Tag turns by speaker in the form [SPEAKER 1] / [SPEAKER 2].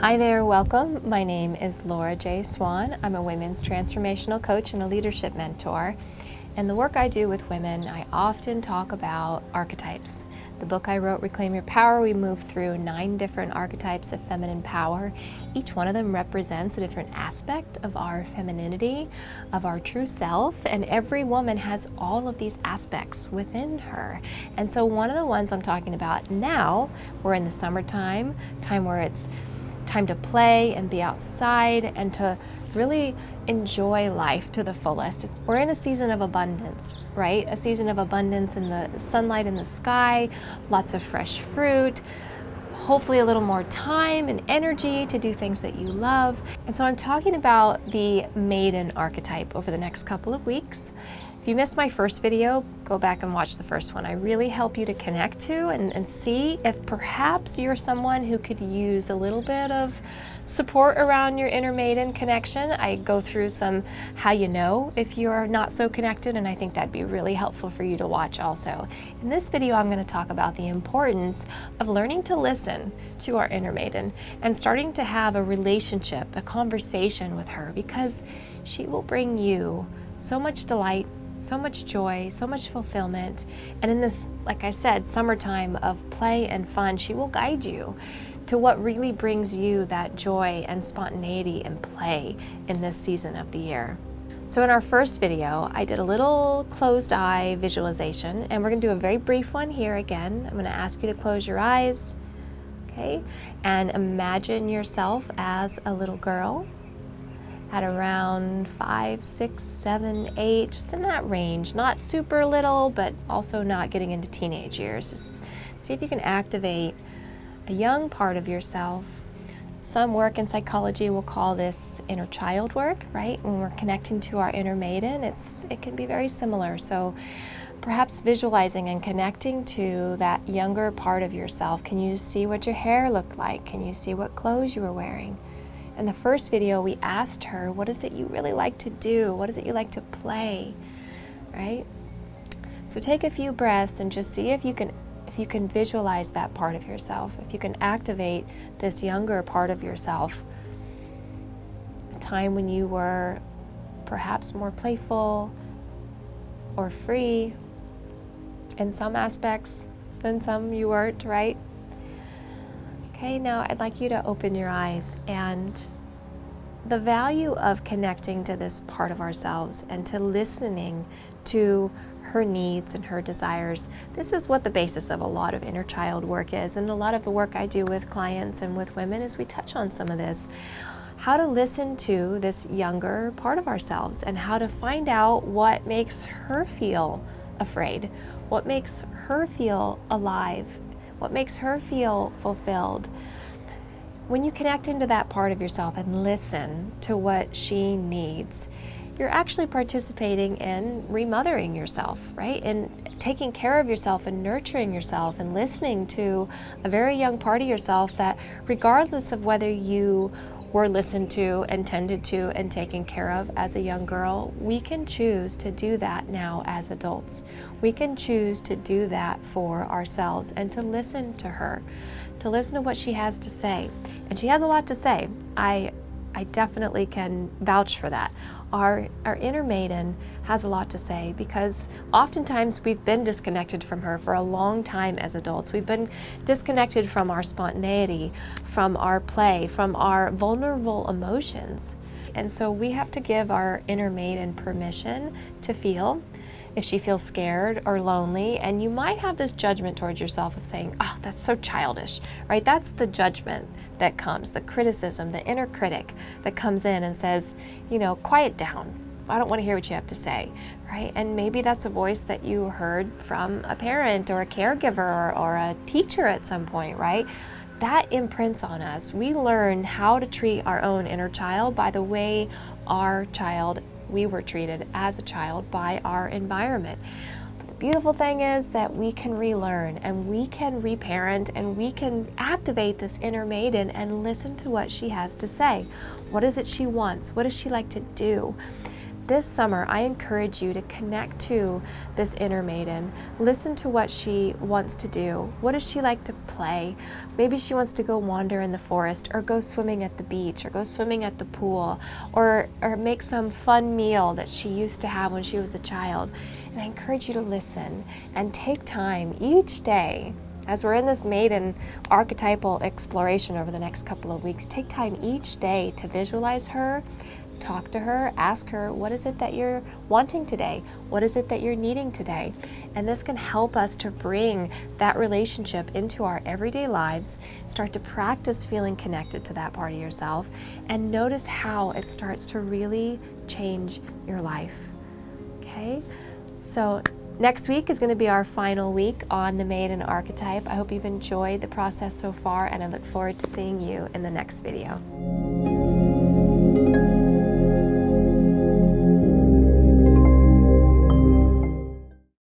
[SPEAKER 1] Hi there, welcome. My name is Laura J. Swan. I'm a women's transformational coach and a leadership mentor. And the work I do with women, I often talk about archetypes. The book I wrote, Reclaim Your Power, we move through 9 different archetypes of feminine power. Each one of them represents a different aspect of our femininity, of our true self, and every woman has all of these aspects within her. And so one of the ones I'm talking about now, we're in the summertime, time where it's time to play and be outside and to really enjoy life to the fullest. We're in a season of abundance, right? A season of abundance in the sunlight in the sky, lots of fresh fruit, hopefully a little more time and energy to do things that you love. And so I'm talking about the Maiden archetype over the next couple of weeks. If you missed my first video, go back and watch the first one. I really help you to connect to and see if perhaps you're someone who could use a little bit of support around your inner maiden connection. I go through some how you know if you're not so connected, and I think that'd be really helpful for you to watch also. In this video, I'm going to talk about the importance of learning to listen to our inner maiden and starting to have a relationship, a conversation with her, because she will bring you so much delight, so much joy, so much fulfillment. And in this, like I said, summertime of play and fun, she will guide you to what really brings you that joy and spontaneity and play in this season of the year. So in our first video, I did a little closed eye visualization, and we're gonna do a very brief one here again. I'm gonna ask you to close your eyes, okay? And imagine yourself as a little girl at around 5, 6, 7, 8, just in that range. Not super little, but also not getting into teenage years. Just see if you can activate a young part of yourself. Some work in psychology will call this inner child work, right? When we're connecting to our inner maiden, it can be very similar. So perhaps visualizing and connecting to that younger part of yourself. Can you see what your hair looked like? Can you see what clothes you were wearing? In the first video, we asked her, what is it you really like to do? What is it you like to play, right? So take a few breaths and just see if you can visualize that part of yourself, if you can activate this younger part of yourself, a time when you were perhaps more playful or free in some aspects, than some you weren't, right? Okay, now I'd like you to open your eyes, and the value of connecting to this part of ourselves and to listening to her needs and her desires. This is what the basis of a lot of inner child work is, and a lot of the work I do with clients and with women is we touch on some of this. How to listen to this younger part of ourselves and how to find out what makes her feel afraid, what makes her feel alive, what makes her feel fulfilled. When you connect into that part of yourself and listen to what she needs, you're actually participating in remothering yourself, right? And taking care of yourself and nurturing yourself and listening to a very young part of yourself that, regardless of whether you were listened to and tended to and taken care of as a young girl, we can choose to do that now as adults. We can choose to do that for ourselves and to listen to her, to listen to what she has to say. And she has a lot to say. I definitely can vouch for that. Our inner maiden has a lot to say because oftentimes we've been disconnected from her for a long time as adults. We've been disconnected from our spontaneity, from our play, from our vulnerable emotions. And so we have to give our inner maiden permission to feel. If she feels scared or lonely, and you might have this judgment towards yourself of saying, oh, that's so childish, right? That's the judgment that comes, the criticism, the inner critic that comes in and says, you know, quiet down. I don't want to hear what you have to say, right? And maybe that's a voice that you heard from a parent or a caregiver or a teacher at some point, right? That imprints on us. We learn how to treat our own inner child by the way we were treated as a child by our environment. But the beautiful thing is that we can relearn and we can reparent and we can activate this inner maiden and listen to what she has to say. What is it she wants? What does she like to do? this summer, I encourage you to connect to this inner maiden. Listen to what she wants to do. What does she like to play? Maybe she wants to go wander in the forest, or go swimming at the beach, or go swimming at the pool, or make some fun meal that she used to have when she was a child. And I encourage you to listen and take time each day. As we're in this maiden archetypal exploration over the next couple of weeks, take time each day to visualize her, talk to her, ask her, what is it that you're wanting today? What is it that you're needing today? And this can help us to bring that relationship into our everyday lives, start to practice feeling connected to that part of yourself, and notice how it starts to really change your life. Okay? So next week is going to be our final week on the Maiden archetype. I hope you've enjoyed the process so far, and I look forward to seeing you in the next video.